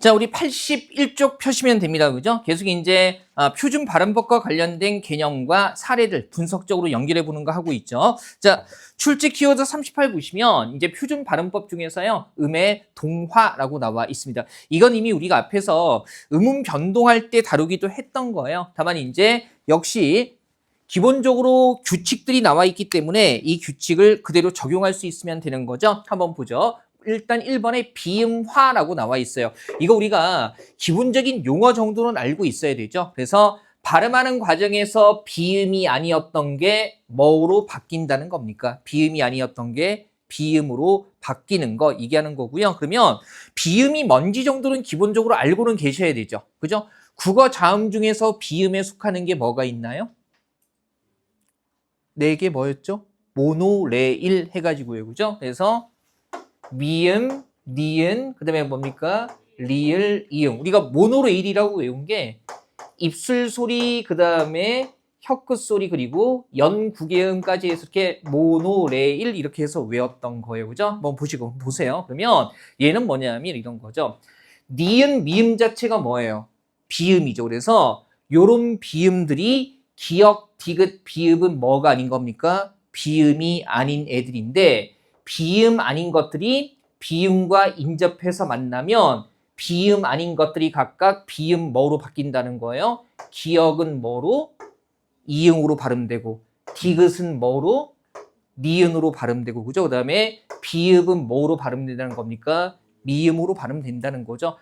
자, 우리 81쪽 펴시면 됩니다. 그죠? 계속 이제 표준 발음법과 관련된 개념과 사례들 분석적으로 연결해 보는 거 하고 있죠. 자, 출제 키워드 38 보시면 이제 표준 발음법 중에서요. 음의 동화라고 나와 있습니다. 이건 이미 우리가 앞에서 음운 변동할 때 다루기도 했던 거예요. 다만 이제 역시 기본적으로 규칙들이 나와 있기 때문에 이 규칙을 그대로 적용할 수 있으면 되는 거죠. 한번 보죠. 일단 1번에 비음화라고 나와 있어요. 이거 우리가 기본적인 용어 정도는 알고 있어야 되죠. 그래서 발음하는 과정에서 비음이 아니었던 게 뭐로 바뀐다는 겁니까? 비음이 아니었던 게 비음으로 바뀌는 거 얘기하는 거고요. 그러면 비음이 뭔지 정도는 기본적으로 알고는 계셔야 되죠. 그죠? 국어 자음 중에서 비음에 속하는 게 뭐가 있나요? 네 개 뭐였죠? 모노레일 해가지고요. 그죠? 그래서 미음, 니은, 그 다음에 뭡니까? 리을, 이응. 우리가 모노레일이라고 외운 게 입술 소리, 그 다음에 혀끝 소리, 그리고 연구개음까지 해서 이렇게 모노레일 이렇게 해서 외웠던 거예요. 그죠? 한번 보세요. 그러면 얘는 뭐냐면 이런 거죠. 니은, 미음 자체가 뭐예요? 비음이죠. 그래서 요런 비음들이 기역, 디귿, 비읍은 뭐가 아닌 겁니까? 비음이 아닌 애들인데 비음 아닌 것들이 비음과 인접해서 만나면 비음 아닌 것들이 각각 비음 뭐로 바뀐다는 거예요? 기역은 뭐로? 이응으로 발음되고 디귿은 뭐로? 니은으로 발음되고 그죠? 그 다음에 비읍은 뭐로 발음된다는 겁니까? 미음으로 발음된다는 거죠.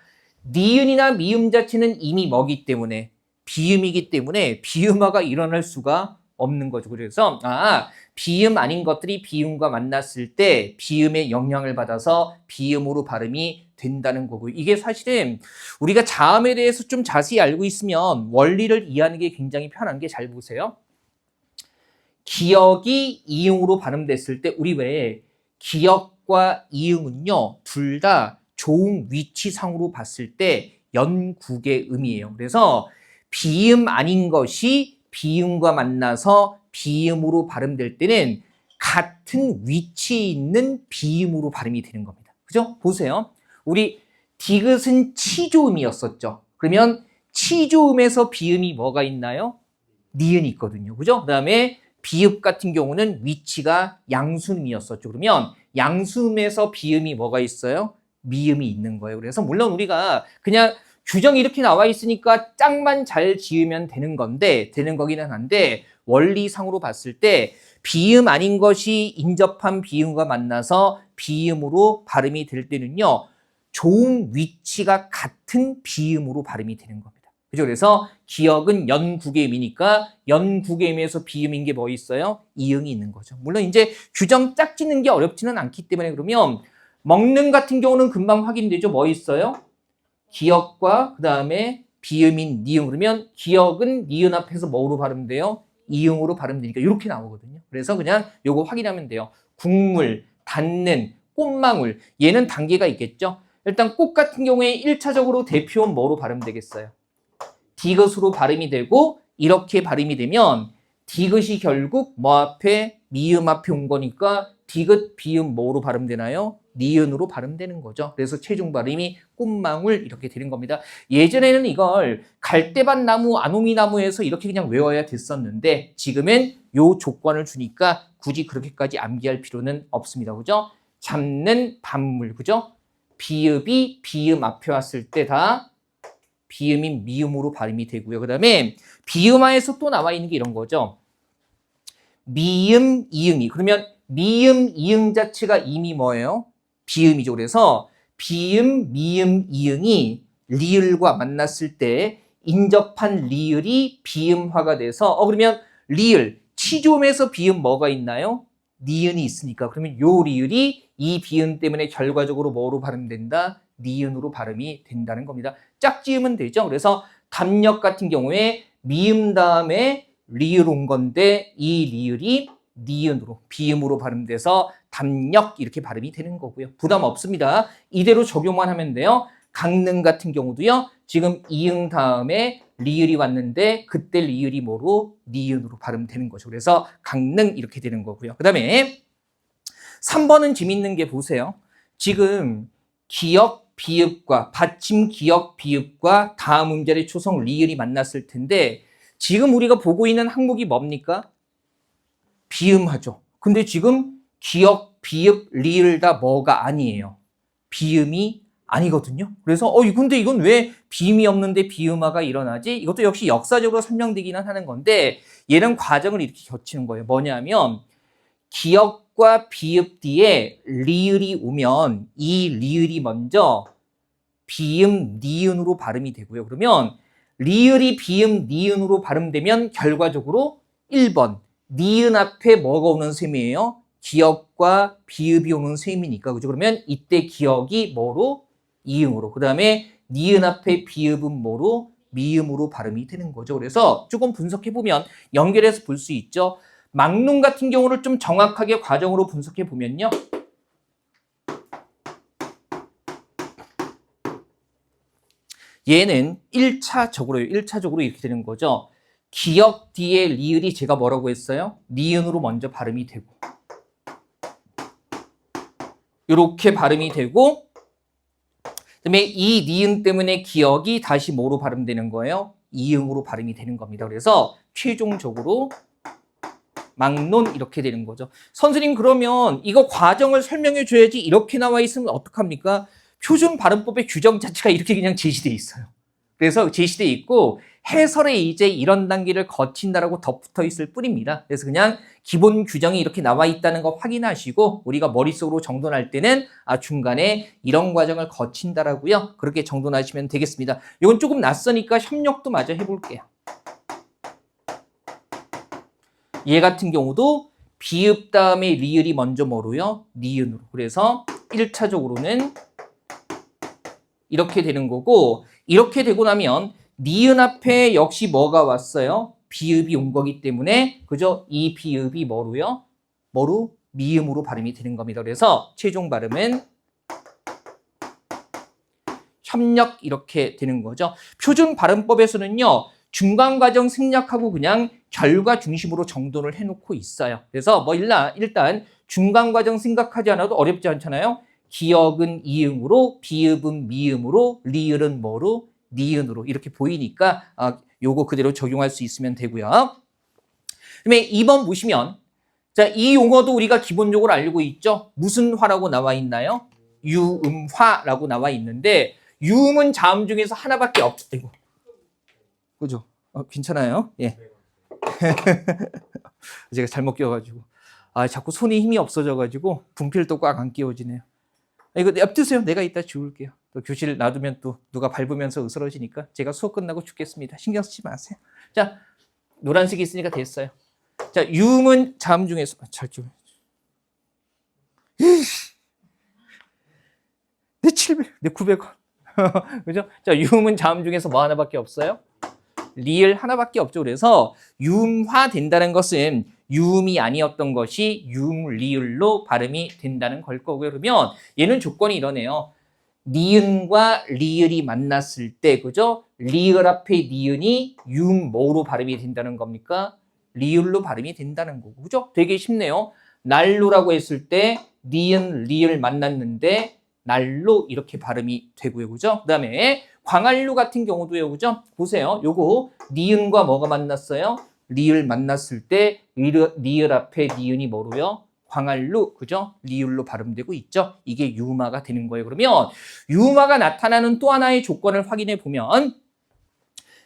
니은이나 미음 자체는 이미 뭐기 때문에 비음이기 때문에 비음화가 일어날 수가 없는 거죠. 그래서 비음 아닌 것들이 비음과 만났을 때 비음의 영향을 받아서 비음으로 발음이 된다는 거고 이게 사실은 우리가 자음에 대해서 좀 자세히 알고 있으면 원리를 이해하는 게 굉장히 편한 게 잘 보세요. 기역이 이응으로 발음됐을 때 우리 왜 기역과 이응은요 둘 다 조음 위치상으로 봤을 때 연국의 음이에요. 그래서 비음 아닌 것이 비음과 만나서 비음으로 발음될 때는 같은 위치에 있는 비음으로 발음이 되는 겁니다. 그죠? 보세요. 우리 디귿은 치조음이었었죠. 그러면 치조음에서 비음이 뭐가 있나요? 니은이 있거든요. 그죠? 그 다음에 비읍 같은 경우는 위치가 양수음이었었죠. 그러면 양수음에서 비음이 뭐가 있어요? 미음이 있는 거예요. 그래서 물론 우리가 그냥 규정이 이렇게 나와 있으니까 짝만 잘 지으면 되는 건데, 되는 거기는 한데, 원리상으로 봤을 때 비음 아닌 것이 인접한 비음과 만나서 비음으로 발음이 될 때는요, 조음 위치가 같은 비음으로 발음이 되는 겁니다. 그죠? 그래서 기역은 연국음이니까 연국음에서 비음인 게 뭐 있어요? 이응이 있는 거죠. 물론 이제 규정 짝 짓는 게 어렵지는 않기 때문에 그러면 먹는 같은 경우는 금방 확인되죠. 뭐 있어요? 기역과 그 다음에 비음인 니응 그러면 기역은 니은 앞에서 뭐로 발음돼요? 이응으로 발음되니까 이렇게 나오거든요. 그래서 그냥 요거 확인하면 돼요. 국물, 닿는, 꽃망울 얘는 단계가 있겠죠. 일단 꽃 같은 경우에 1차적으로 대표는 뭐로 발음되겠어요? 디귿으로 발음이 되고 이렇게 발음이 되면 디귿이 결국 뭐 앞에 미음 앞에 온 거니까 디귿 비음 뭐로 발음되나요? 니은으로 발음되는 거죠. 그래서 최종 발음이 꽃망울 이렇게 되는 겁니다. 예전에는 이걸 갈대밭나무, 아노미나무에서 이렇게 그냥 외워야 됐었는데 지금은 요 조건을 주니까 굳이 그렇게까지 암기할 필요는 없습니다. 그죠? 잡는 밤물, 그죠? 비읍이 비음 앞에 왔을 때 다 비음인 미음으로 발음이 되고요. 그 다음에 비음화에서 또 나와 있는 게 이런 거죠. 미음, 이응이. 그러면 미음, 이응 자체가 이미 뭐예요? 비음이죠. 그래서 비음, 미음, 이응이 리을과 만났을 때 인접한 리을이 비음화가 돼서 그러면 리을, 치조음에서 비음 뭐가 있나요? 니은이 있으니까. 그러면 요 리을이 이 비음 때문에 결과적으로 뭐로 발음된다? 니은으로 발음이 된다는 겁니다. 짝지으면 되죠. 그래서 담력 같은 경우에 미음 다음에 리을 온 건데 이 리을이 니은으로 비음으로 발음돼서 담력 이렇게 발음이 되는 거고요. 부담 없습니다. 이대로 적용만 하면 돼요. 강릉 같은 경우도요. 지금 이응 다음에 리을이 왔는데 그때 리을이 뭐로? 니은으로 발음되는 거죠. 그래서 강릉 이렇게 되는 거고요. 그 다음에 3번은 재밌는 게 보세요. 지금 기역, 비읍과 받침 기역 비읍과 다음 음절의 초성 리을이 만났을 텐데 지금 우리가 보고 있는 항목이 뭡니까? 비음하죠. 근데 지금 기역, 비읍, 리을 다 뭐가 아니에요. 비음이 아니거든요. 그래서 근데 이건 왜 비음이 없는데 비음화가 일어나지? 이것도 역시 역사적으로 설명되기는 하는 건데 얘는 과정을 이렇게 겹치는 거예요. 뭐냐면 기역과 비읍 뒤에 리을이 오면 이 리을이 먼저 비음, 니은으로 발음이 되고요. 그러면 리을이 비음, 니은으로 발음되면 결과적으로 1번 니은 앞에 뭐가 오는 셈이에요? 기역과 비읍이 오는 셈이니까 그죠? 그러면 이때 기역이 뭐로? 이음으로. 그 다음에 니은 앞에 비읍은 뭐로? 미음으로 발음이 되는 거죠. 그래서 조금 분석해보면 연결해서 볼 수 있죠. 막론 같은 경우를 좀 정확하게 과정으로 분석해보면요. 얘는 1차적으로 이렇게 되는 거죠. 기역 뒤에 리을이 제가 뭐라고 했어요? 니은으로 먼저 발음이 되고 이렇게 발음이 되고 그다음에 이 니은 때문에 기역이 다시 뭐로 발음되는 거예요? 이응으로 발음이 되는 겁니다. 그래서 최종적으로 막론 이렇게 되는 거죠. 선생님 그러면 이거 과정을 설명해 줘야지 이렇게 나와 있으면 어떡합니까? 표준 발음법의 규정 자체가 이렇게 그냥 제시돼 있어요. 그래서 제시돼 있고 해설에 이제 이런 단계를 거친다라고 덧붙어 있을 뿐입니다. 그래서 그냥 기본 규정이 이렇게 나와 있다는 거 확인하시고 우리가 머릿속으로 정돈할 때는 중간에 이런 과정을 거친다라고요. 그렇게 정돈하시면 되겠습니다. 이건 조금 낯서니까 협력도 마저 해볼게요. 얘 같은 경우도 비읍 다음에 리을이 먼저 뭐로요? 니은으로. 그래서 1차적으로는 이렇게 되는 거고 이렇게 되고 나면 니은 앞에 역시 뭐가 왔어요? 비읍이 온 거기 때문에 그죠? 이 비읍이 뭐로요? 뭐로? 미음으로 발음이 되는 겁니다. 그래서 최종 발음은 협력 이렇게 되는 거죠. 표준 발음법에서는요. 중간 과정 생략하고 그냥 결과 중심으로 정돈을 해놓고 있어요. 그래서 일단 중간 과정 생각하지 않아도 어렵지 않잖아요. 기역은 이응으로, 비읍은 미음으로, 리을은 뭐로? 니은으로 이렇게 보이니까 요거 그대로 적용할 수 있으면 되고요. 그다음에 2번 보시면 자, 이 용어도 우리가 기본적으로 알고 있죠. 무슨 화라고 나와 있나요? 유음화라고 나와 있는데 유음은 자음 중에서 하나밖에 없고 그죠? 괜찮아요? 예. 제가 잘못 끼워가지고 자꾸 손에 힘이 없어져가지고 분필도 꽉 안 끼워지네요. 이거 냅두세요. 내가 이따 지울게요. 또 교실 놔두면 또 누가 밟으면서 으스러지니까 제가 수업 끝나고 죽겠습니다. 신경 쓰지 마세요. 자, 노란색이 있으니까 됐어요. 자, 유음은 자음 중에서 잘 좀. 내 700, 내 900원. 그죠? 자, 유음은 자음 중에서 뭐 하나밖에 없어요? 리을 하나밖에 없죠. 그래서 유음화 된다는 것은 유음이 아니었던 것이 유음리을로 발음이 된다는 걸 거고요. 그러면 얘는 조건이 이러네요. 니은과 리을이 만났을 때, 그죠? 리을 앞에 니은이 유음 뭐로 발음이 된다는 겁니까? 리을로 발음이 된다는 거고, 그죠? 되게 쉽네요. 날로라고 했을 때 니은, 리을 만났는데 날로 이렇게 발음이 되고요, 그죠? 그 다음에 광활루 같은 경우도요, 그죠? 보세요. 요거 니은과 뭐가 만났어요? 리을 만났을 때 리을 앞에 니은이 뭐로요? 광활루, 그죠? 리을로 발음되고 있죠? 이게 유음화가 되는 거예요. 그러면 유음화가 나타나는 또 하나의 조건을 확인해 보면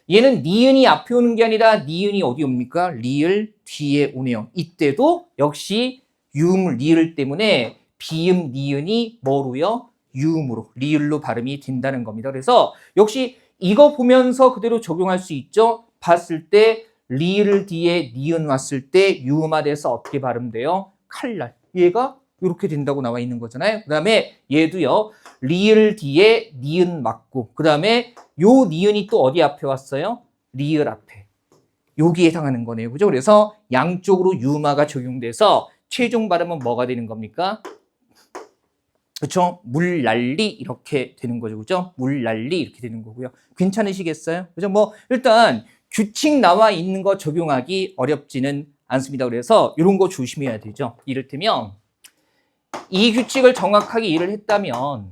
얘는 니은이 앞에 오는 게 아니라 니은이 어디 옵니까? 리을 뒤에 오네요. 이때도 역시 유음, 리을 때문에 비음, 니은이 뭐로요? 유음으로, 리을로 발음이 된다는 겁니다. 그래서 역시 이거 보면서 그대로 적용할 수 있죠? 봤을 때 리을 뒤에 니은 왔을 때 유음화돼서 어떻게 발음돼요? 칼날. 얘가 이렇게 된다고 나와 있는 거잖아요. 그 다음에 얘도요. 리을 뒤에 니은 맞고 그 다음에 요 니은이 또 어디 앞에 왔어요? 리을 앞에. 여기에 해당하는 거네요. 그죠? 그래서 양쪽으로 유음화가 적용돼서 최종 발음은 뭐가 되는 겁니까? 그렇죠? 물난리 이렇게 되는 거죠. 그죠? 물난리 이렇게 되는 거고요. 괜찮으시겠어요? 그죠? 일단 규칙 나와 있는 거 적용하기 어렵지는 않습니다. 그래서 이런 거 조심해야 되죠. 이를테면 이 규칙을 정확하게 이해를 했다면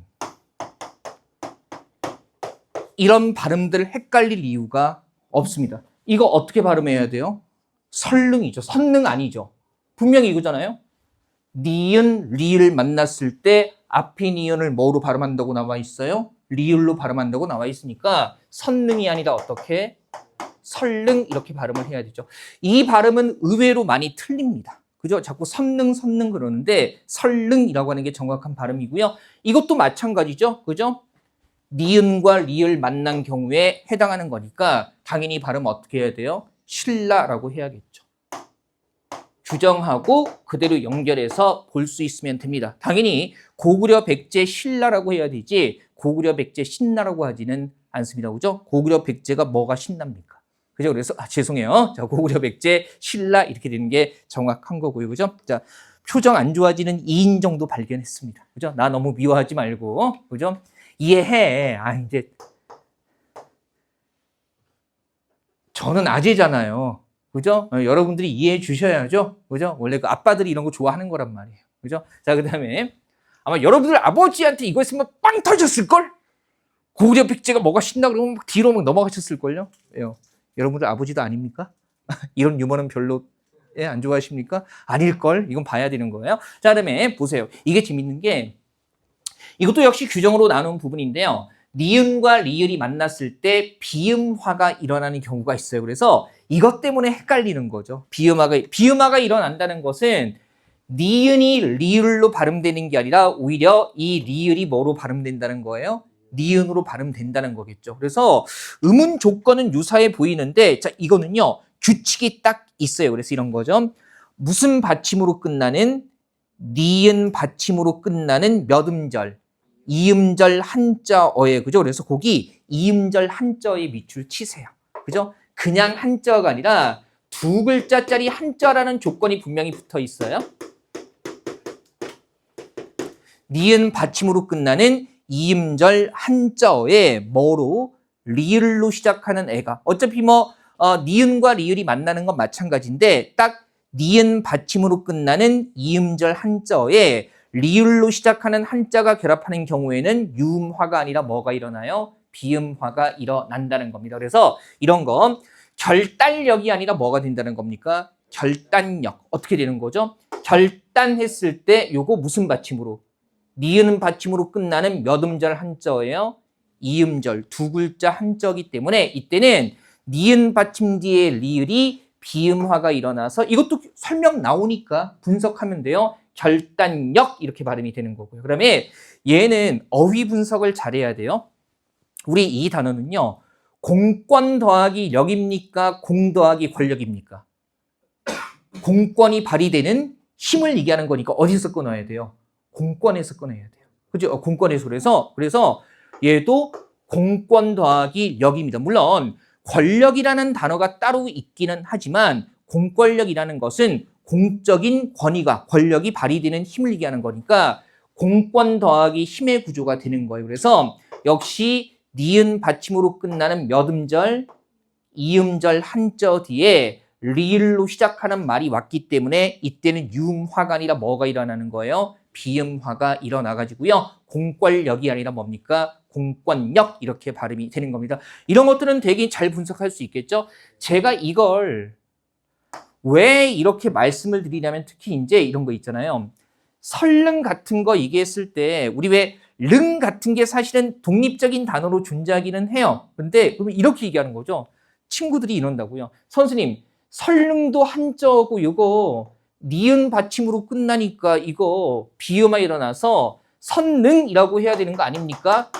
이런 발음들 헷갈릴 이유가 없습니다. 이거 어떻게 발음해야 돼요? 설릉이죠. 선능 아니죠. 분명히 이거잖아요. 니은, 리을 만났을 때 앞에 니은을 뭐로 발음한다고 나와 있어요? 리을로 발음한다고 나와 있으니까 선능이 아니라 어떻게? 설릉 이렇게 발음을 해야 되죠. 이 발음은 의외로 많이 틀립니다. 그죠? 자꾸 선능 그러는데 설릉이라고 하는 게 정확한 발음이고요. 이것도 마찬가지죠. 그죠? 니은과 리을 만난 경우에 해당하는 거니까 당연히 발음 어떻게 해야 돼요? 신라라고 해야겠죠. 규정하고 그대로 연결해서 볼 수 있으면 됩니다. 당연히 고구려 백제 신라라고 해야 되지 고구려 백제 신라라고 하지는 않습니다. 그죠? 고구려 백제가 뭐가 신납니까? 그죠? 그래서 죄송해요. 자, 고구려 백제 신라 이렇게 되는 게 정확한 거고요. 그죠? 자, 표정 안 좋아지는 2인 정도 발견했습니다. 그죠? 나 너무 미워하지 말고. 그죠? 이해해. 이제 저는 아재잖아요. 그죠? 여러분들이 이해해 주셔야죠. 그죠? 원래 그 아빠들이 이런 거 좋아하는 거란 말이에요. 그죠? 자, 그 다음에 아마 여러분들 아버지한테 이거 했으면 빵 터졌을걸? 고구려 백제가 뭐가 신나 그러면 막 뒤로 막 넘어가셨을걸요? 여러분들 아버지도 아닙니까? 이런 유머는 별로 안 좋아하십니까? 아닐걸? 이건 봐야 되는 거예요. 자, 그다음에 보세요. 이게 재밌는 게 이것도 역시 규정으로 나눈 부분인데요. 니은과 리을이 만났을 때 비음화가 일어나는 경우가 있어요. 그래서 이것 때문에 헷갈리는 거죠. 비음화가 일어난다는 것은 니은이 리을로 발음되는 게 아니라 오히려 이 리을이 뭐로 발음된다는 거예요? 니은으로 발음된다는 거겠죠. 그래서 음운 조건은 유사해 보이는데 자, 이거는요. 규칙이 딱 있어요. 그래서 이런 거죠. 무슨 받침으로 끝나는 니은 받침으로 끝나는 몇 음절, 이음절 한자어에 그죠? 그래서 거기 이음절 한자어에 밑줄 치세요. 그죠? 그냥 한자가 아니라 두 글자짜리 한자라는 조건이 분명히 붙어 있어요. 니은 받침으로 끝나는 이음절 한자어에 뭐로? 리을로 시작하는 애가 어차피 니은과 리을이 만나는 건 마찬가지인데 딱 니은 받침으로 끝나는 이음절 한자어에 리을로 시작하는 한자가 결합하는 경우에는 유음화가 아니라 뭐가 일어나요? 비음화가 일어난다는 겁니다. 그래서 이런 건 결단력이 아니라 뭐가 된다는 겁니까? 결단력. 어떻게 되는 거죠? 결단했을 때 요거 무슨 받침으로? 니은 받침으로 끝나는 몇 음절 한자예요? 이음절 두 글자 한자이기 때문에 이때는 니은 받침 뒤에 리을이 비음화가 일어나서 이것도 설명 나오니까 분석하면 돼요. 결단력 이렇게 발음이 되는 거고요. 그다음에 얘는 어휘 분석을 잘해야 돼요. 우리 이 단어는요. 공권 더하기 력입니까? 공 더하기 권력입니까? 공권이 발휘되는 힘을 얘기하는 거니까 어디서 끊어야 돼요? 공권에서 끊어야 돼요. 그죠? 공권에서 그래서 얘도 공권 더하기 력입니다. 물론 권력이라는 단어가 따로 있기는 하지만 공권력이라는 것은 공적인 권위가 권력이 발휘되는 힘을 얘기하는 거니까 공권 더하기 힘의 구조가 되는 거예요. 그래서 역시 니은 받침으로 끝나는 몇 음절, 이음절 한자 뒤에 리을로 시작하는 말이 왔기 때문에 이때는 유음화가 아니라 뭐가 일어나는 거예요? 비음화가 일어나가지고요. 공권력이 아니라 뭡니까? 공권력 이렇게 발음이 되는 겁니다. 이런 것들은 되게 잘 분석할 수 있겠죠? 제가 이걸 왜 이렇게 말씀을 드리냐면 특히 이제 이런 거 있잖아요. 설릉 같은 거 얘기했을 때 우리 왜 릉 같은 게 사실은 독립적인 단어로 존재하기는 해요. 근데 그러면 이렇게 얘기하는 거죠. 친구들이 이런다고요. 선생님, 설릉도 한자고 이거 니은 받침으로 끝나니까 이거 비음화 일어나서 선능이라고 해야 되는 거 아닙니까?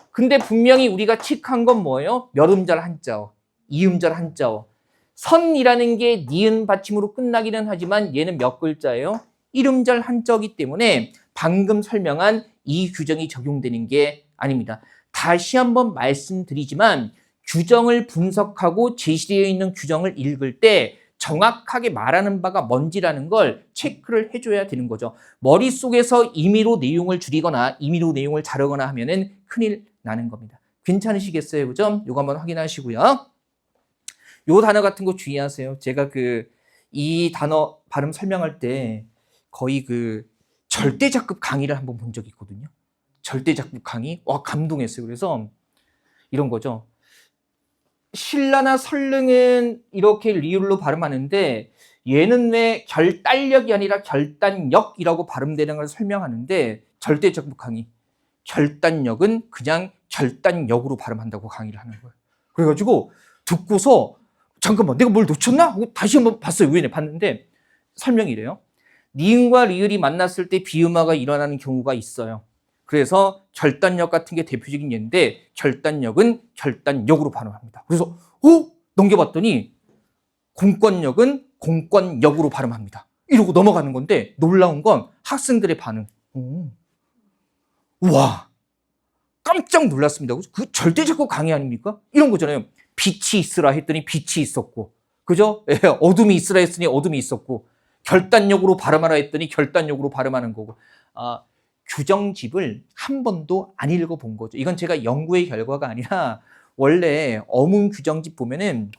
근데 분명히 우리가 칙한 건 뭐예요? 몇 음절 한자어, 이음절 한자어. 선이라는 게 니은 받침으로 끝나기는 하지만 얘는 몇 글자예요? 1음절 한자이기 때문에 방금 설명한 이 규정이 적용되는 게 아닙니다. 다시 한번 말씀드리지만 규정을 분석하고 제시되어 있는 규정을 읽을 때 정확하게 말하는 바가 뭔지라는 걸 체크를 해줘야 되는 거죠. 머릿속에서 임의로 내용을 줄이거나 임의로 내용을 자르거나 하면은 큰일 나는 겁니다. 괜찮으시겠어요? 그죠? 이거 한번 확인하시고요. 요 단어 같은 거 주의하세요. 제가 이 단어 발음 설명할 때 거의 절대자급 강의를 한번 본 적이 있거든요. 절대자급 강의. 와, 감동했어요. 그래서 이런 거죠. 신라나 설릉은 이렇게 리을로 발음하는데 얘는 왜 결단력이 아니라 결단력이라고 발음되는 걸 설명하는데 절대적 강의. 결단력은 그냥 결단력으로 발음한다고 강의를 하는 거예요. 그래가지고 듣고서 잠깐만 내가 뭘 놓쳤나? 다시 한번 봤어요. 우연히 봤는데 설명이 이래요. 니은과 리을이 만났을 때 비음화가 일어나는 경우가 있어요. 그래서 결단력 같은 게 대표적인 예인데 결단력은 결단력으로 발음합니다. 그래서 넘겨봤더니 공권력은 공권력으로 발음합니다. 이러고 넘어가는 건데 놀라운 건 학생들의 반응. 우와 깜짝 놀랐습니다. 그 절대적으로 강의 아닙니까? 이런 거잖아요. 빛이 있으라 했더니 빛이 있었고 그죠? 어둠이 있으라 했으니 어둠이 있었고 결단력으로 발음하라 했더니 결단력으로 발음하는 거고 규정집을 한 번도 안 읽어본 거죠. 이건 제가 연구의 결과가 아니라 원래 어문 규정집 보면은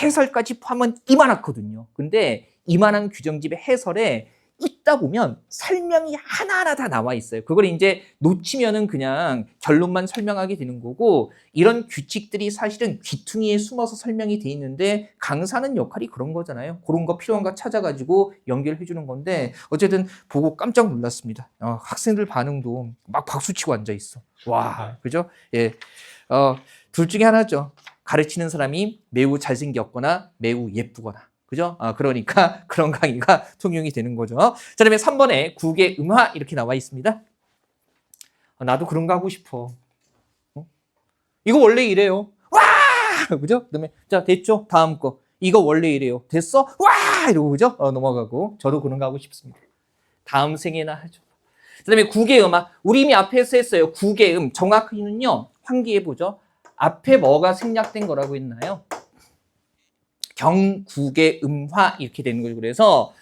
해설까지 포함하면 이만하거든요. 근데 이만한 규정집의 해설에 읽다 보면 설명이 하나하나 다 나와 있어요. 그걸 이제 놓치면은 그냥 결론만 설명하게 되는 거고 이런 규칙들이 사실은 귀퉁이에 숨어서 설명이 돼 있는데 강사는 역할이 그런 거잖아요. 그런 거 필요한가 찾아가지고 연결해 주는 건데 어쨌든 보고 깜짝 놀랐습니다. 학생들 반응도 막 박수치고 앉아 있어. 와, 그죠? 예, 둘 중에 하나죠. 가르치는 사람이 매우 잘생겼거나 매우 예쁘거나. 그죠? 그러니까 그런 강의가 통용이 되는 거죠. 자, 그다음에 3번에 국의 음화 이렇게 나와 있습니다. 나도 그런 거 하고 싶어. 이거 원래 이래요. 와! 그죠? 그다음에 자, 됐죠? 다음 거. 이거 원래 이래요. 됐어? 와! 이러고 그죠? 넘어가고 저도 그런 거 하고 싶습니다. 다음 생에나 하죠. 그다음에 국의 음화. 우리 이미 앞에서 했어요. 국의 정확히는요. 환기해 보죠. 앞에 뭐가 생략된 거라고 했나요? 경국의 음화 이렇게 되는 거죠. 그래서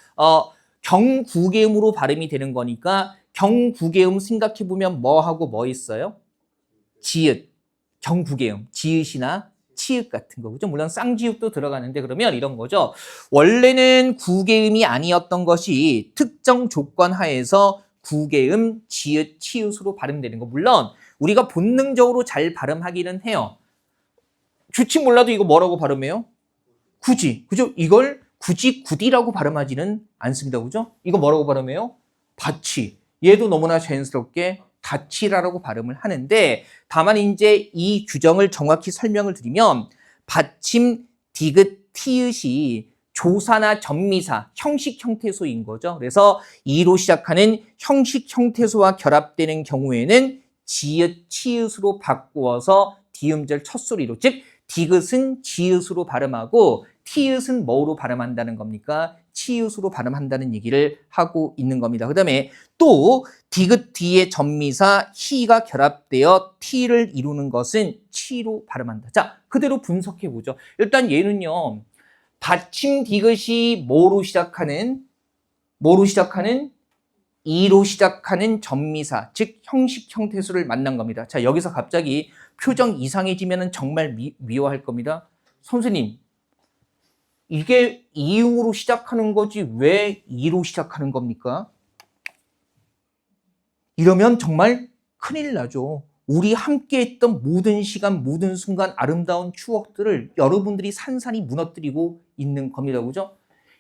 경국의 음으로 발음이 되는 거니까 경국의 음 생각해 보면 뭐하고 뭐 있어요? 지읒, 경국의 음, 지읒이나 치읒 같은 거 그죠? 물론 쌍지읒도 들어가는데 그러면 이런 거죠. 원래는 국의 음이 아니었던 것이 특정 조건 하에서 국의 음, 지읒, 치읒으로 발음되는 거 물론 우리가 본능적으로 잘 발음하기는 해요. 규칙 몰라도 이거 뭐라고 발음해요? 굳이, 그죠? 이걸 굳이 굿이라고 발음하지는 않습니다. 그죠? 이거 뭐라고 발음해요? 받치. 얘도 너무나 자연스럽게 다치라고 발음을 하는데 다만 이제 이 규정을 정확히 설명을 드리면 받침, 디귿, 티읕이 조사나 전미사, 형식 형태소인 거죠. 그래서 이로 시작하는 형식 형태소와 결합되는 경우에는 지읒, 치읒으로 바꾸어서 디음절 첫 소리로 즉 디귿은 지읒으로 발음하고 티읒은 뭐로 발음한다는 겁니까? 치읒으로 발음한다는 얘기를 하고 있는 겁니다. 그 다음에 또 디귿 뒤에 전미사 히가 결합되어 티를 이루는 것은 치로 발음한다. 자, 그대로 분석해 보죠. 일단 얘는요. 받침 디귿이 뭐로 시작하는 이로 시작하는 전미사, 즉 형식 형태수를 만난 겁니다. 자, 여기서 갑자기 표정 이상해지면 정말 미워할 겁니다. 선생님, 이게 이응으로 시작하는 거지 왜 이로 시작하는 겁니까? 이러면 정말 큰일 나죠. 우리 함께 했던 모든 시간, 모든 순간 아름다운 추억들을 여러분들이 산산이 무너뜨리고 있는 겁니다. 그죠?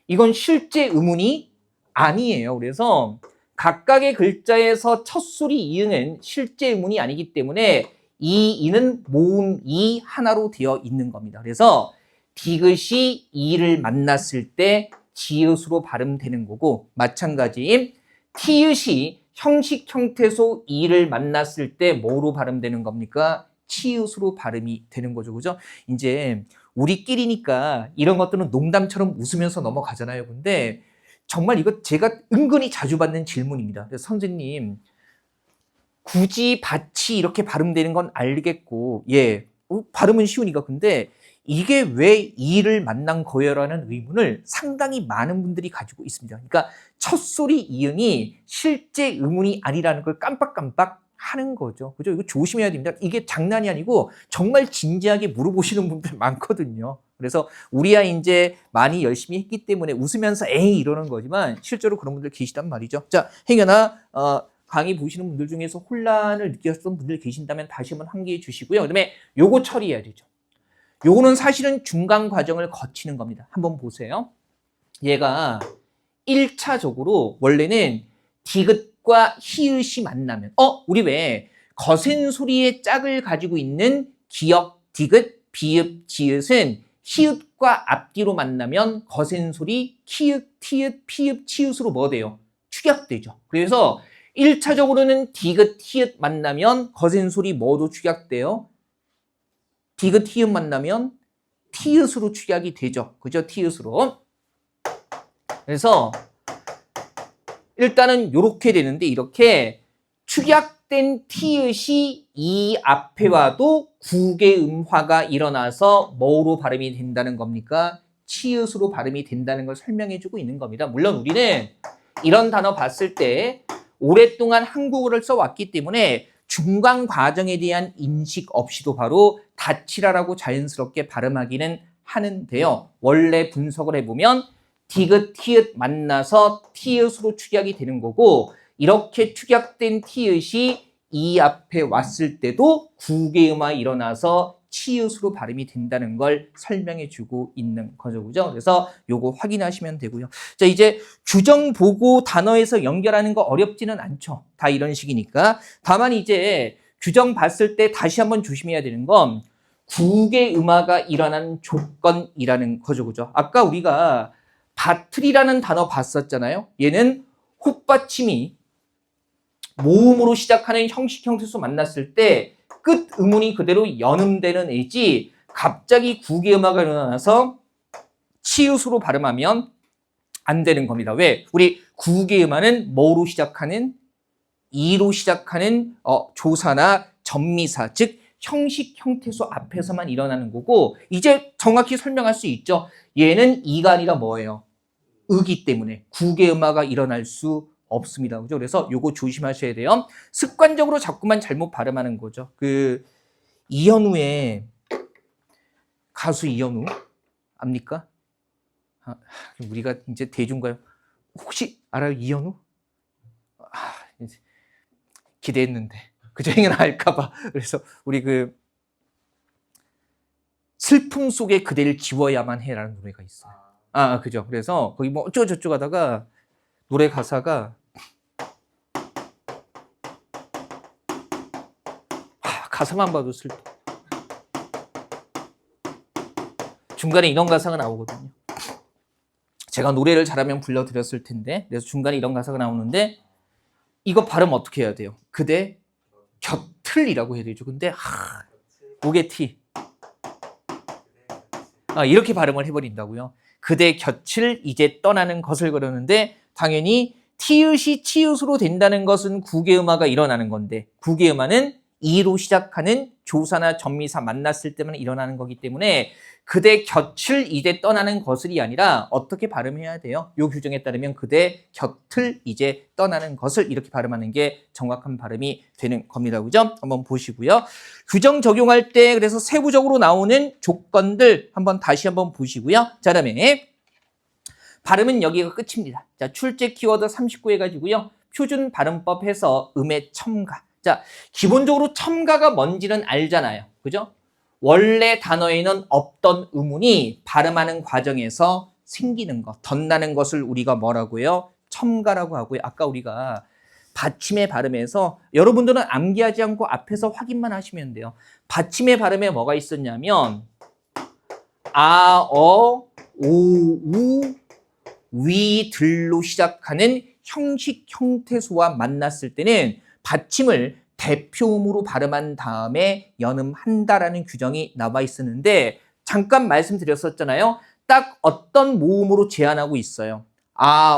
이건 실제 의문이 아니에요. 그래서 각각의 글자에서 첫 소리 이응은 실제 의문이 아니기 때문에 이 이는 모음 이 하나로 되어 있는 겁니다. 그래서 디귿이 이를 만났을 때 지읒으로 발음되는 거고 마찬가지 티읒이 형식 형태소 이를 만났을 때 뭐로 발음되는 겁니까? 치읒으로 발음이 되는 거죠. 그죠? 이제 우리끼리니까 이런 것들은 농담처럼 웃으면서 넘어가잖아요. 근데 정말 이거 제가 은근히 자주 받는 질문입니다. 그래서 선생님, 굳이 밭이 이렇게 발음되는 건 알겠고, 예, 발음은 쉬우니까. 근데 이게 왜 이를 만난 거예요라는 의문을 상당히 많은 분들이 가지고 있습니다. 그러니까 첫 소리 이응이 실제 의문이 아니라는 걸 깜빡깜빡 하는 거죠. 그죠? 이거 조심해야 됩니다. 이게 장난이 아니고 정말 진지하게 물어보시는 분들 많거든요. 그래서 우리 아이 이제 많이 열심히 했기 때문에 웃으면서 에이 이러는 거지만 실제로 그런 분들 계시단 말이죠. 자, 행여나 강의 보시는 분들 중에서 혼란을 느꼈던 분들 계신다면 다시 한번 환기해 주시고요. 그다음에 요거 처리해야 되죠. 요거는 사실은 중간 과정을 거치는 겁니다. 한번 보세요. 얘가 1차적으로 원래는 디귿과 히읗이 만나면 우리 왜 거센 소리의 짝을 가지고 있는 기역, 디귿, 비읍, 지읒은 히읗과 앞뒤로 만나면 거센 소리 키읔, 티읕, 피읕, 치읓으로 뭐 돼요? 축약되죠. 그래서 1차적으로는 디귿, 히읗 만나면 거센 소리 뭐도 축약돼요? 디귿, 히읗 만나면 티읕으로 축약이 되죠. 그죠? 티읕으로. 그래서 일단은 이렇게 되는데 이렇게 축약된 티읕이 이 앞에 와도 국의 음화가 일어나서 뭐로 발음이 된다는 겁니까? 치읓으로 발음이 된다는 걸 설명해 주고 있는 겁니다. 물론 우리는 이런 단어 봤을 때 오랫동안 한국어를 써왔기 때문에 중간 과정에 대한 인식 없이도 바로 다치라라고 자연스럽게 발음하기는 하는데요. 원래 분석을 해보면 디귿, 티읕 만나서 티읕으로 축약이 되는 거고 이렇게 축약된 티읕이 이 앞에 왔을 때도 국의 음화 일어나서 치읓으로 발음이 된다는 걸 설명해 주고 있는 거죠. 그죠? 그래서 요거 확인하시면 되고요. 자, 이제 규정 보고 단어에서 연결하는 거 어렵지는 않죠. 다 이런 식이니까. 다만 이제 규정 봤을 때 다시 한번 조심해야 되는 건 국의 음화가 일어나는 조건이라는 거죠. 그죠? 아까 우리가 바틀이라는 단어 봤었잖아요. 얘는 헛받침이 모음으로 시작하는 형식 형태수 만났을 때 끝 음운이 그대로 연음되는 애지 갑자기 국의 음화가 일어나서 치읓으로 발음하면 안 되는 겁니다. 왜? 우리 국의 음화는 뭐로 시작하는? 이로 시작하는 조사나 전미사, 즉 형식 형태수 앞에서만 일어나는 거고 이제 정확히 설명할 수 있죠. 얘는 이가 아니라 뭐예요? 으기 때문에 국의 음화가 일어날 수 없습니다. 그죠? 그래서 요거 조심하셔야 돼요. 습관적으로 자꾸만 잘못 발음하는 거죠. 이현우의 가수 이현우 압니까? 우리가 이제 대중가요. 혹시 알아요? 이현우? 기대했는데 그저 행여나 알까봐. 그래서 우리 슬픔 속에 그대를 지워야만 해라는 노래가 있어요. 그죠. 그래서 거기 뭐 어쩌고저쩌고 하다가 노래 가사가 가사만 봐도 슬퍼. 중간에 이런 가사가 나오거든요. 제가 노래를 잘하면 불러드렸을 텐데 그래서 중간에 이런 가사가 나오는데 이거 발음 어떻게 해야 돼요? 그대 곁을이라고 해야 되죠. 근데 목에 티 이렇게 발음을 해버린다고요. 그대 곁을 이제 떠나는 것을 그러는데 당연히 티읕이 치읓으로 된다는 것은 국의 음화가 일어나는 건데 국의 음화는 이로 시작하는 조사나 전미사 만났을 때만 일어나는 거기 때문에 그대 곁을 이제 떠나는 것을이 아니라 어떻게 발음해야 돼요? 요 규정에 따르면 그대 곁을 이제 떠나는 것을 이렇게 발음하는 게 정확한 발음이 되는 겁니다. 그죠? 한번 보시고요. 규정 적용할 때 그래서 세부적으로 나오는 조건들 다시 한번 보시고요. 자, 그다음에 발음은 여기가 끝입니다. 자, 출제 키워드 39 해가지고요. 표준 발음법 해서 음의 첨가. 자, 기본적으로 첨가가 뭔지는 알잖아요. 그죠? 원래 단어에는 없던 음운이 발음하는 과정에서 생기는 것, 덧나는 것을 우리가 뭐라고요? 첨가라고 하고요. 아까 우리가 받침의 발음에서 여러분들은 암기하지 않고 앞에서 확인만 하시면 돼요. 받침의 발음에 뭐가 있었냐면 오, 우, 위, 들로 시작하는 형식 형태수와 만났을 때는 받침을 대표음으로 발음한 다음에 연음한다라는 규정이 나와 있었는데 잠깐 말씀드렸었잖아요. 딱 어떤 모음으로 제한하고 있어요.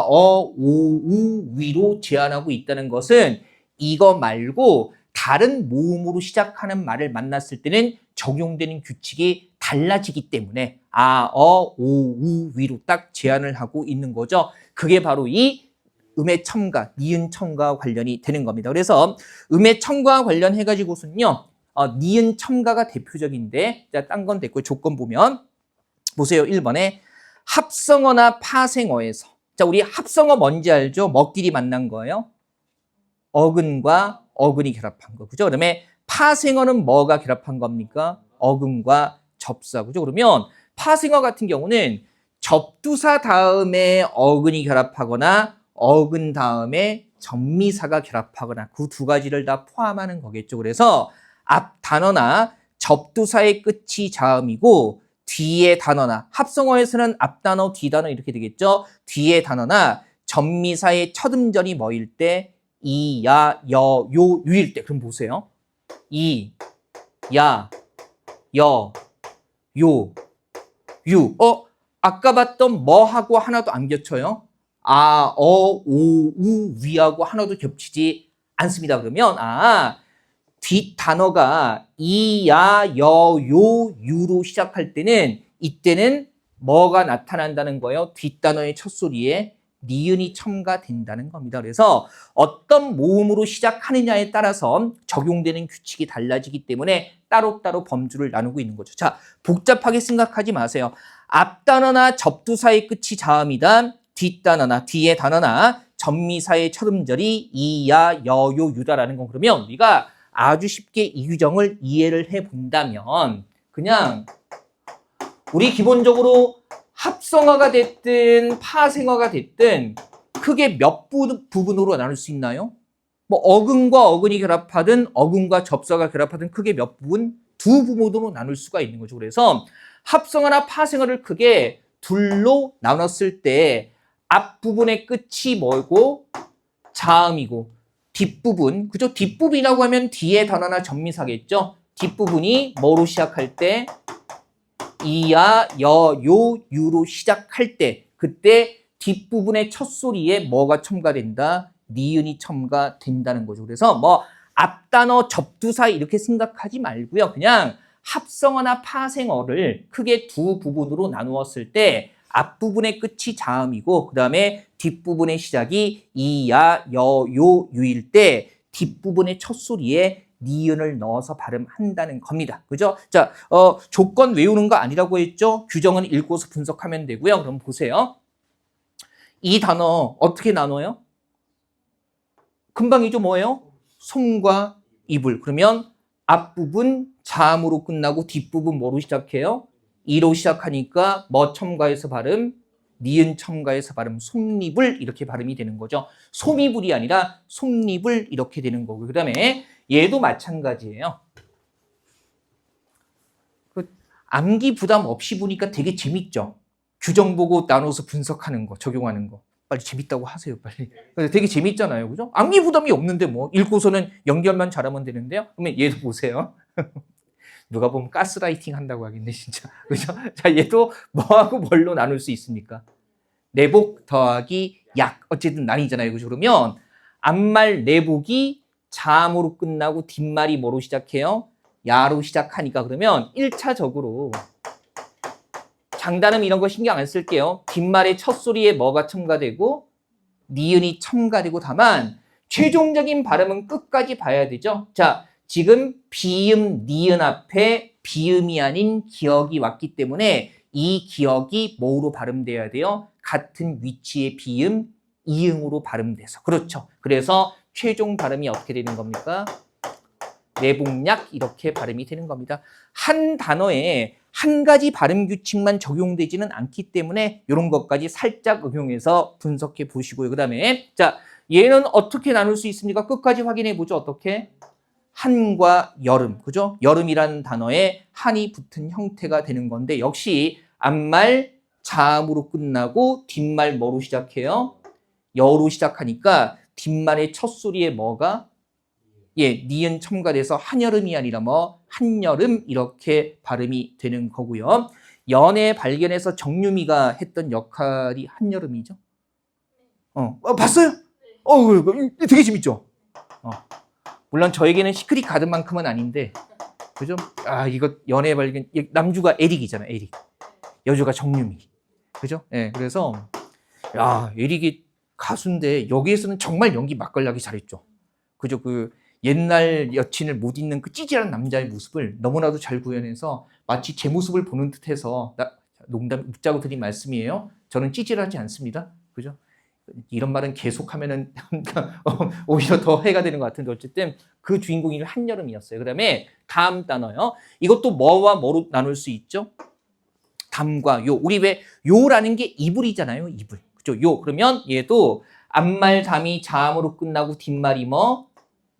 오, 우, 위로 제한하고 있다는 것은 이거 말고 다른 모음으로 시작하는 말을 만났을 때는 적용되는 규칙이 달라지기 때문에 오, 우, 위로 딱 제한을 하고 있는 거죠. 그게 바로 이 음의 첨가, 니은 첨가와 관련이 되는 겁니다. 그래서 음의 첨가와 관련해가지고서는요, 니은 첨가가 대표적인데, 자, 딴 건 됐고, 조건 보면, 보세요. 1번에 합성어나 파생어에서. 자, 우리 합성어 뭔지 알죠? 먹끼리 만난 거예요. 어근과 어근이 결합한 거. 그죠? 그다음에 파생어는 뭐가 결합한 겁니까? 어근과 접사. 그죠? 그러면 파생어 같은 경우는 접두사 다음에 어근이 결합하거나 어근 다음에 접미사가 결합하거나 그 두 가지를 다 포함하는 거겠죠. 그래서 앞 단어나 접두사의 끝이 자음이고 뒤에 단어나 합성어에서는 앞 단어, 뒤 단어 이렇게 되겠죠. 뒤에 단어나 접미사의 첫 음절이 뭐일 때? 이, 야, 여, 요, 유일 때. 그럼 보세요. 이, 야, 여, 요, 유. 아까 봤던 뭐하고 하나도 안 겹쳐요. 아, 오, 우, 위하고 하나도 겹치지 않습니다. 그러면 뒷 단어가 이, 야, 여, 요, 유로 시작할 때는 이때는 뭐가 나타난다는 거예요? 뒷 단어의 첫 소리에 니은이 첨가된다는 겁니다. 그래서 어떤 모음으로 시작하느냐에 따라서 적용되는 규칙이 달라지기 때문에 따로따로 범주를 나누고 있는 거죠. 자, 복잡하게 생각하지 마세요. 앞 단어나 접두사의 끝이 자음이다. 뒷 단어나 뒤에 단어나 접미사의 첫 음절이 이, 야, 여, 요, 유다라는 건 그러면 우리가 아주 쉽게 이 규정을 이해를 해본다면 그냥 우리 기본적으로 합성어가 됐든 파생어가 됐든 크게 몇 부분으로 나눌 수 있나요? 뭐 어근과 어근이 결합하든 어근과 접사가 결합하든 크게 몇 부분? 두 부분으로 나눌 수가 있는 거죠. 그래서 합성어나 파생어를 크게 둘로 나눴을 때 앞부분의 끝이 뭐고 자음이고 뒷부분, 그죠? 뒷부분이라고 하면 뒤에 단어나 접미사겠죠? 뒷부분이 뭐로 시작할 때? 이야, 여, 요, 유로 시작할 때 그때 뒷부분의 첫 소리에 뭐가 첨가된다? 니은이 첨가된다는 거죠. 그래서 뭐 앞단어, 접두사 이렇게 생각하지 말고요. 그냥 합성어나 파생어를 크게 두 부분으로 나누었을 때 앞부분의 끝이 자음이고 그 다음에 뒷부분의 시작이 이야, 여, 요, 유일 때 뒷부분의 첫 소리에 니은을 넣어서 발음한다는 겁니다. 그죠? 자, 조건 외우는 거 아니라고 했죠? 규정은 읽고서 분석하면 되고요. 그럼 보세요. 이 단어 어떻게 나눠요? 금방이죠. 뭐예요? 손과 이불. 그러면 앞부분 자음으로 끝나고 뒷부분 뭐로 시작해요? 이로 시작하니까 뭐 첨가해서 발음? 니은 첨가해서 발음, 솜니불 이렇게 발음이 되는 거죠. 솜이불이 아니라 솜니불 이렇게 되는 거고 그 다음에 얘도 마찬가지예요. 암기 부담 없이 보니까 되게 재밌죠. 규정 보고 나눠서 분석하는 거, 적용하는 거. 빨리 재밌다고 하세요, 빨리. 되게 재밌잖아요, 그죠? 암기 부담이 없는데 뭐 읽고서는 연결만 잘하면 되는데요. 그러면 얘도 보세요. 누가 보면 가스라이팅 한다고 하겠네, 진짜. 그죠? 자, 얘도 뭐하고 뭘로 나눌 수 있습니까? 내복 더하기 약. 어쨌든 난이잖아요, 그죠? 그러면 앞말 내복이 자음으로 끝나고 뒷말이 뭐로 시작해요? 야로 시작하니까 그러면 1차적으로 장단음 이런 거 신경 안 쓸게요. 뒷말의 첫 소리에 뭐가 첨가되고 니은이 첨가되고 다만 최종적인 발음은 끝까지 봐야 되죠. 자, 지금 비음, 니은 앞에 비음이 아닌 기역이 왔기 때문에 이 기역이 뭐로 발음돼야 돼요? 같은 위치의 비음, 이응으로 발음돼서. 그렇죠. 그래서 최종 발음이 어떻게 되는 겁니까? 내복약 이렇게 발음이 되는 겁니다. 한 단어에 한 가지 발음 규칙만 적용되지는 않기 때문에 이런 것까지 살짝 응용해서 분석해 보시고요. 그 다음에 자, 얘는 어떻게 나눌 수 있습니까? 끝까지 확인해 보죠. 어떻게? 한과 여름, 그죠? 여름이라는 단어에 한이 붙은 형태가 되는 건데 역시 앞말 자음으로 끝나고 뒷말 뭐로 시작해요? 여로 시작하니까 뒷말의 첫 소리에 뭐가? 예, 니은 첨가돼서 한여름이 아니라 뭐 한여름 이렇게 발음이 되는 거고요. 연애 발견해서 정유미가 했던 역할이 한여름이죠. 봤어요? 되게 재밌죠. 물론 저에게는 시크릿 가든만큼은 아닌데, 그죠? 이거 연애 발견 남주가 에릭이잖아요. 에릭. 여주가 정유미. 그죠? 예, 그래서 에릭이 가수인데 여기에서는 정말 연기 맛깔나게 잘했죠. 그죠? 그 옛날 여친을 못 잊는 그 찌질한 남자의 모습을 너무나도 잘 구현해서 마치 제 모습을 보는 듯해서 농담 웃자고 드린 말씀이에요. 저는 찌질하지 않습니다. 그죠? 이런 말은 계속하면은 오히려 더 해가 되는 것 같은데 어쨌든 그 주인공이 한여름이었어요. 그다음에 다음 단어요. 이것도 뭐와 뭐로 나눌 수 있죠? 담과 요. 우리 왜 요라는 게 이불이잖아요. 이불. 그죠? 요. 그러면 얘도 앞말 잠이 자음으로 끝나고 뒷말이 뭐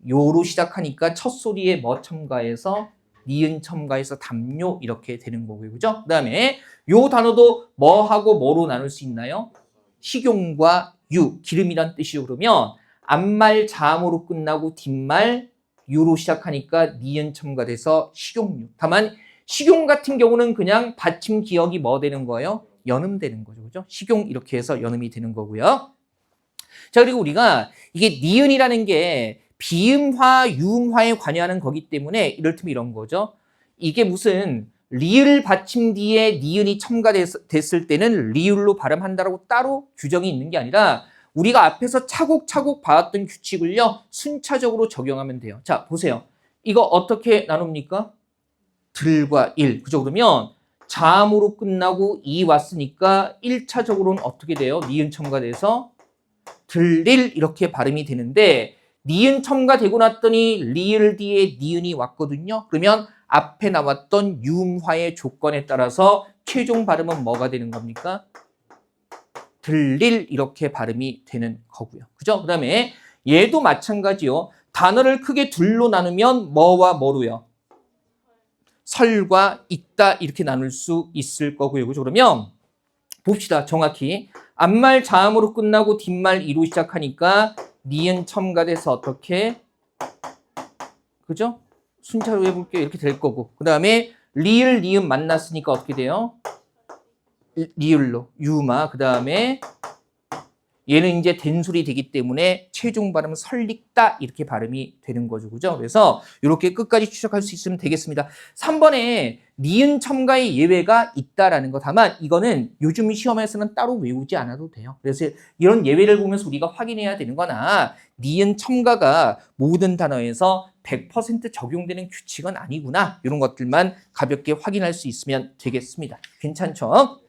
요로 시작하니까 첫 소리에 뭐 첨가해서 니은 첨가해서 담요 이렇게 되는 거고요. 그죠? 그다음에 요 단어도 뭐하고 뭐로 나눌 수 있나요? 식용과 유, 기름이란 뜻이죠. 그러면 앞말 자음으로 끝나고 뒷말 유로 시작하니까 니은 첨가돼서 식용유. 다만 식용 같은 경우는 그냥 받침 기억이 뭐 되는 거예요? 연음 되는 거죠. 그죠? 식용 이렇게 해서 연음이 되는 거고요. 자, 그리고 우리가 이게 니은이라는 게 비음화, 유음화에 관여하는 거기 때문에 이를테면 이런 거죠. 이게 무슨 리을 받침 뒤에 니은이 첨가됐을 때는 리을로 발음한다라고 따로 규정이 있는 게 아니라 우리가 앞에서 차곡차곡 봐왔던 규칙을요, 순차적으로 적용하면 돼요. 자, 보세요. 이거 어떻게 나눕니까? 들과 일. 그죠? 그러면 자음으로 끝나고 이 왔으니까 1차적으로는 어떻게 돼요? 니은 첨가돼서 들릴 이렇게 발음이 되는데 니은 첨가되고 났더니 리을 뒤에 니은이 왔거든요. 그러면 앞에 나왔던 유음화의 조건에 따라서 최종 발음은 뭐가 되는 겁니까? 들릴 이렇게 발음이 되는 거고요. 그죠? 그 다음에 얘도 마찬가지요. 단어를 크게 둘로 나누면 뭐와 뭐로요? 설과 있다 이렇게 나눌 수 있을 거고요. 그죠? 그러면 봅시다. 정확히. 앞말 자음으로 끝나고 뒷말 이로 시작하니까 니은 첨가돼서 어떻게? 그죠? 순차로 해볼게요. 이렇게 될 거고. 그 다음에 리을, 니은 만났으니까 어떻게 돼요? 리을로. 유마. 그 다음에 얘는 이제 된소리 되기 때문에 최종 발음은 설릭다 이렇게 발음이 되는 거죠. 그죠? 그래서 이렇게 끝까지 추적할 수 있으면 되겠습니다. 3번에 니은 첨가의 예외가 있다라는 거. 다만 이거는 요즘 시험에서는 따로 외우지 않아도 돼요. 그래서 이런 예외를 보면서 우리가 확인해야 되는 거나 니은 첨가가 모든 단어에서 100% 적용되는 규칙은 아니구나. 이런 것들만 가볍게 확인할 수 있으면 되겠습니다. 괜찮죠?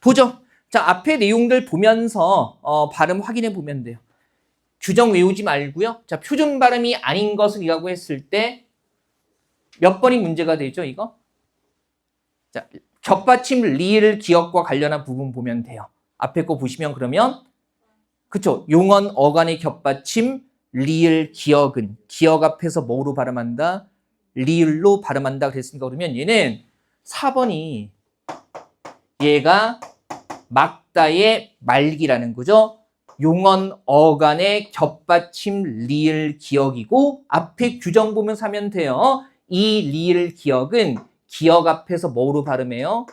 보죠. 자, 앞에 내용들 보면서 발음 확인해 보면 돼요. 규정 외우지 말고요. 자, 표준 발음이 아닌 것을이라고 했을 때 몇 번이 문제가 되죠, 이거? 자, 겹받침 리을 기억과 관련한 부분 보면 돼요. 앞에 거 보시면 그러면 그쵸? 용언 어간의 겹받침 리을 기억은 기억 앞에서 뭐로 발음한다? 리을로 발음한다 그랬으니까 그러면 얘는 4번이 얘가 막다의 말기라는 거죠. 용언 어간의 겹받침 리을 기억이고 앞에 규정 보면서 하면 돼요. 이 리을 기억은 기억 앞에서 뭐로 발음해요?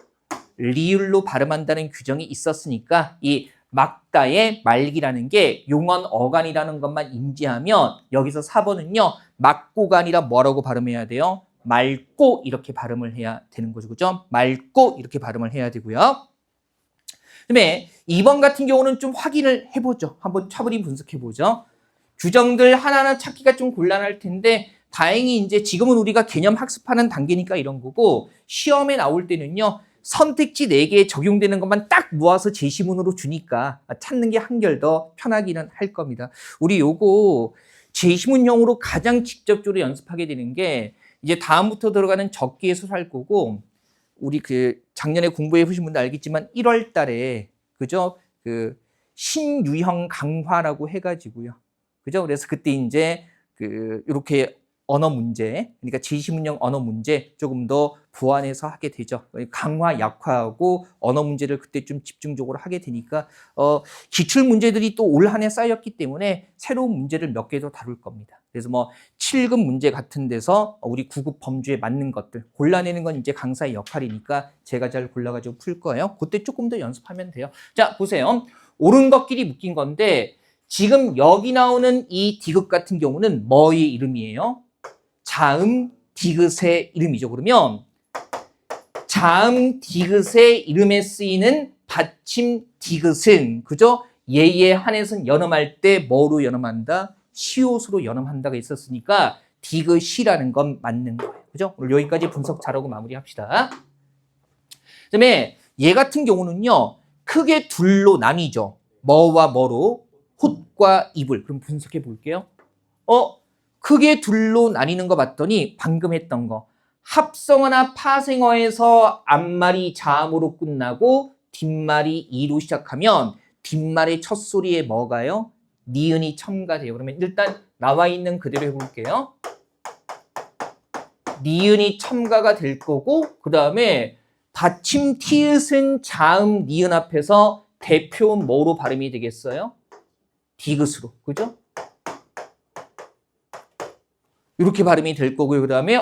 리을로 발음한다는 규정이 있었으니까 이 막다의 말기라는 게 용언 어간이라는 것만 인지하면 여기서 4번은요. 막고가 아니라 뭐라고 발음해야 돼요? 말고 이렇게 발음을 해야 되는 거죠. 그죠? 말고 이렇게 발음을 해야 되고요. 그다음에 2번 같은 경우는 좀 확인을 해보죠. 한번 차분히 분석해보죠. 규정들 하나하나 찾기가 좀 곤란할 텐데 다행히 이제 지금은 우리가 개념 학습하는 단계니까 이런 거고 시험에 나올 때는요. 선택지 4개에 적용되는 것만 딱 모아서 제시문으로 주니까 찾는 게 한결 더 편하기는 할 겁니다. 우리 요거 제시문형으로 가장 직접적으로 연습하게 되는 게 이제 다음부터 들어가는 적기에서 할 거고 우리 그 작년에 공부해 보신 분들 알겠지만 1월 달에 그죠? 그 신유형 강화라고 해 가지고요. 그죠? 그래서 그때 이제 그 이렇게 언어 문제, 그러니까 제시문형 언어 문제 조금 더 보완해서 하게 되죠. 강화, 약화하고 언어 문제를 그때 좀 집중적으로 하게 되니까 기출 문제들이 또 올 한 해 쌓였기 때문에 새로운 문제를 몇 개 더 다룰 겁니다. 그래서 뭐 7급 문제 같은 데서 우리 9급 범주에 맞는 것들 골라내는 건 이제 강사의 역할이니까 제가 잘 골라가지고 풀 거예요. 그때 조금 더 연습하면 돼요. 자, 보세요. 옳은 것끼리 묶인 건데 지금 여기 나오는 이 디귿 같은 경우는 뭐의 이름이에요? 자음 디귿의 이름이죠. 그러면 자음 디귿의 이름에 쓰이는 받침 디귿은 그죠? 얘에 한해서 연음할 때 뭐로 연음한다? 시옷으로 연음한다가 있었으니까 디귿이라는 건 맞는 거예요. 그죠? 오늘 여기까지 분석 잘하고 마무리합시다. 그다음에 얘 같은 경우는요. 크게 둘로 나뉘죠. 뭐와 뭐로? 홑과 이불. 그럼 분석해 볼게요. 크게 둘로 나뉘는 거 봤더니 방금 했던 거. 합성어나 파생어에서 앞말이 자음으로 끝나고 뒷말이 이로 시작하면 뒷말의 첫 소리에 뭐가요? 니은이 첨가돼요. 그러면 일단 나와 있는 그대로 해볼게요. 니은이 첨가가 될 거고 그 다음에 받침 티읕은 자음 니은 앞에서 대표음 뭐로 발음이 되겠어요? 디귿으로. 그죠? 이렇게 발음이 될 거고요. 그 다음에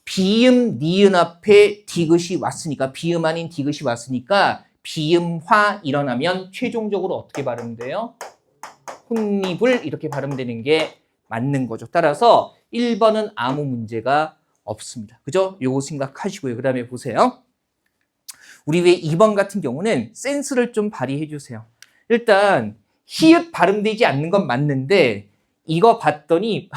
비음 니은 앞에 디귿이 왔으니까 비음 아닌 디귿이 왔으니까 비음화 일어나면 최종적으로 어떻게 발음돼요? 훗입을 이렇게 발음되는 게 맞는 거죠. 따라서 1번은 아무 문제가 없습니다. 그죠? 요거 생각하시고요. 그 다음에 보세요. 우리 왜 2번 같은 경우는 센스를 좀 발휘해 주세요. 일단 히읗 발음되지 않는 건 맞는데 이거 봤더니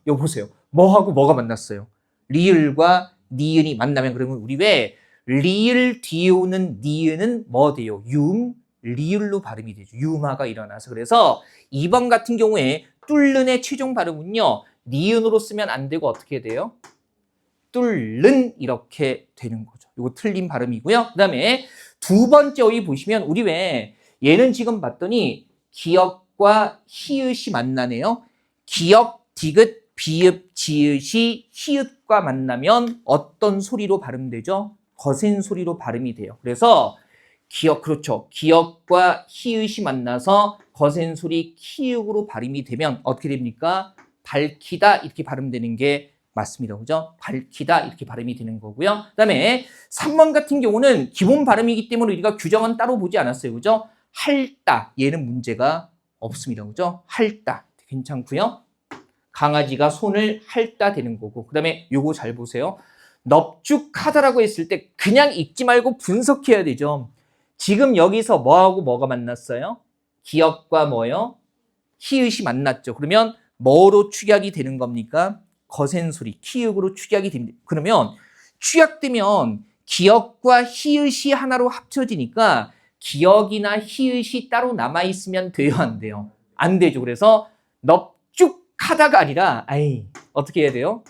이거 보세요. 뭐하고 뭐가 만났어요? 리을과 니은이 만나면 그러면 우리 왜 리을 뒤에 오는 니은은 뭐 돼요? 리을로 발음이 되죠. 유마가 일어나서. 그래서 2번 같은 경우에 뚫는의 최종 발음은요. 니은으로 쓰면 안 되고 어떻게 돼요? 뚫는 이렇게 되는 거죠. 이거 틀린 발음이고요. 그 다음에 두 번째 어휘 보시면 우리 왜 얘는 지금 봤더니 기역과 히읗이 만나네요. 기역, 디귿, 비읍, 지읒이 히읗과 만나면 어떤 소리로 발음되죠? 거센 소리로 발음이 돼요. 그래서 기역, 그렇죠. 기역과 히읗이 만나서 거센 소리 키읔으로 발음이 되면 어떻게 됩니까? 밝히다 이렇게 발음되는 게 맞습니다. 그죠? 밝히다 이렇게 발음이 되는 거고요. 그 다음에 3번 같은 경우는 기본 발음이기 때문에 우리가 규정은 따로 보지 않았어요. 그죠? 할다 얘는 문제가 없습니다. 그죠? 할다 괜찮고요. 강아지가 손을 할다 되는 거고 그 다음에 요거 잘 보세요. 넙죽하다라고 했을 때 그냥 읽지 말고 분석해야 되죠. 지금 여기서 뭐하고 뭐가 만났어요? 기역과 뭐요? 히읗이 만났죠. 그러면 뭐로 축약이 되는 겁니까? 거센 소리, 키읔으로 축약이 됩니다. 그러면 축약되면 기역과 히읗이 하나로 합쳐지니까 기역이나 히읗이 따로 남아있으면 돼요, 안 돼요? 안 되죠. 그래서 넙죽하다가 아니라 어떻게 해야 돼요?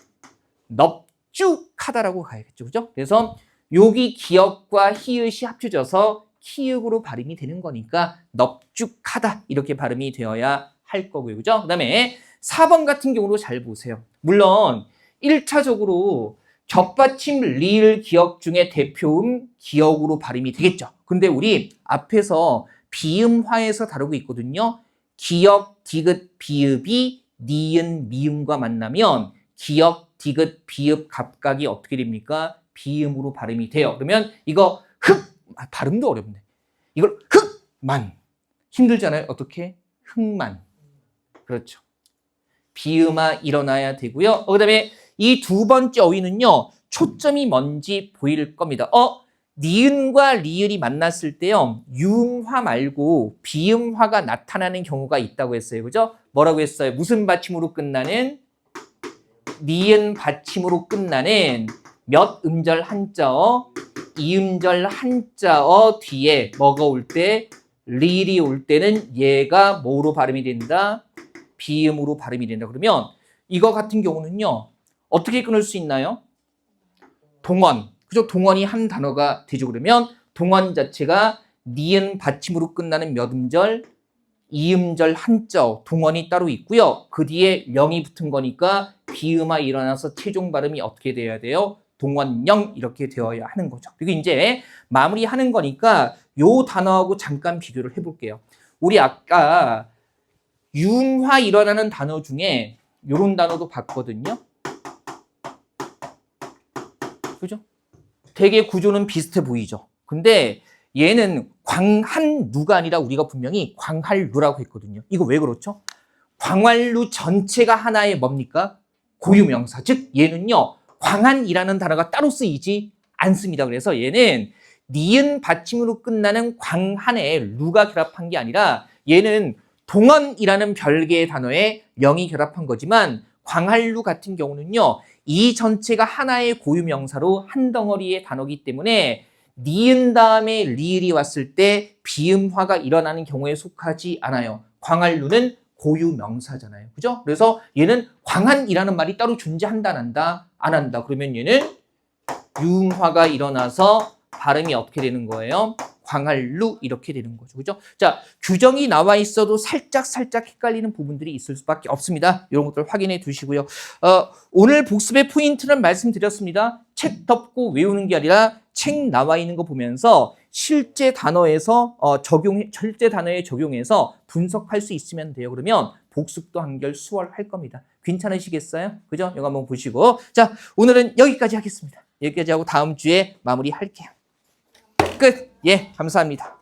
넙죽하다라고 가야겠죠. 그죠? 그래서 여기 기역과 히읗이 합쳐져서 키읔으로 발음이 되는 거니까 넙죽하다 이렇게 발음이 되어야 할 거고요. 그죠? 그 다음에 4번 같은 경우로 잘 보세요. 물론 1차적으로 접받침 리을 기역 중에 대표음 기역으로 발음이 되겠죠. 근데 우리 앞에서 비음화에서 다루고 있거든요. 기역, 디귿, 비읍이 니은, 미음과 만나면 기역, 디귿, 비읍 각각이 어떻게 됩니까? 비음으로 발음이 돼요. 그러면 이거 발음도 어렵네. 이걸 흑만 힘들잖아요. 어떻게? 흑만. 그렇죠. 비음화 일어나야 되고요. 그 다음에 이 두 번째 어휘는요. 초점이 뭔지 보일 겁니다. 니은과 리을이 만났을 때요. 유음화 말고 비음화가 나타나는 경우가 있다고 했어요. 그죠? 뭐라고 했어요? 무슨 받침으로 끝나는? 니은 받침으로 끝나는 몇 음절 한자어, 이음절 한자어 뒤에 뭐가 올 때? 리을이 올 때는 얘가 뭐로 발음이 된다? 비음으로 발음이 된다. 그러면 이거 같은 경우는요. 어떻게 끊을 수 있나요? 동원. 그죠? 동원이 한 단어가 되죠. 그러면 동원 자체가 니은 받침으로 끝나는 몇 음절? 이음절 한자어 동원이 따로 있고요. 그 뒤에 영이 붙은 거니까 비음화 일어나서 최종 발음이 어떻게 돼야 돼요? 동원영 이렇게 되어야 하는 거죠. 그리고 이제 마무리하는 거니까 요 단어하고 잠깐 비교를 해볼게요. 우리 아까 융화 일어나는 단어 중에 요런 단어도 봤거든요. 그죠? 되게 구조는 비슷해 보이죠. 근데 얘는 광한루가 아니라 우리가 분명히 광할루라고 했거든요. 이거 왜 그렇죠? 광활루 전체가 하나의 뭡니까? 고유명사. 즉 얘는요. 광한이라는 단어가 따로 쓰이지 않습니다. 그래서 얘는 니은 받침으로 끝나는 광한에 루가 결합한 게 아니라 얘는 동원이라는 별개의 단어에 영이 결합한 거지만 광할루 같은 경우는요. 이 전체가 하나의 고유명사로 한 덩어리의 단어이기 때문에 니은 다음에 리을이 왔을 때 비음화가 일어나는 경우에 속하지 않아요. 광활루는 고유 명사잖아요. 그죠? 그래서 얘는 광한이라는 말이 따로 존재한다, 안 한다? 안 한다. 그러면 얘는 유음화가 일어나서 발음이 어떻게 되는 거예요? 광활루 이렇게 되는 거죠. 그죠? 자, 규정이 나와 있어도 살짝 헷갈리는 부분들이 있을 수밖에 없습니다. 이런 것들 확인해 두시고요. 오늘 복습의 포인트는 말씀드렸습니다. 책 덮고 외우는 게 아니라 책 나와 있는 거 보면서 실제 단어에서 실제 단어에 적용해서 분석할 수 있으면 돼요. 그러면 복습도 한결 수월할 겁니다. 괜찮으시겠어요? 그죠? 이거 한번 보시고. 자, 오늘은 여기까지 하겠습니다. 여기까지 하고 다음 주에 마무리할게요. 끝. 예, 감사합니다.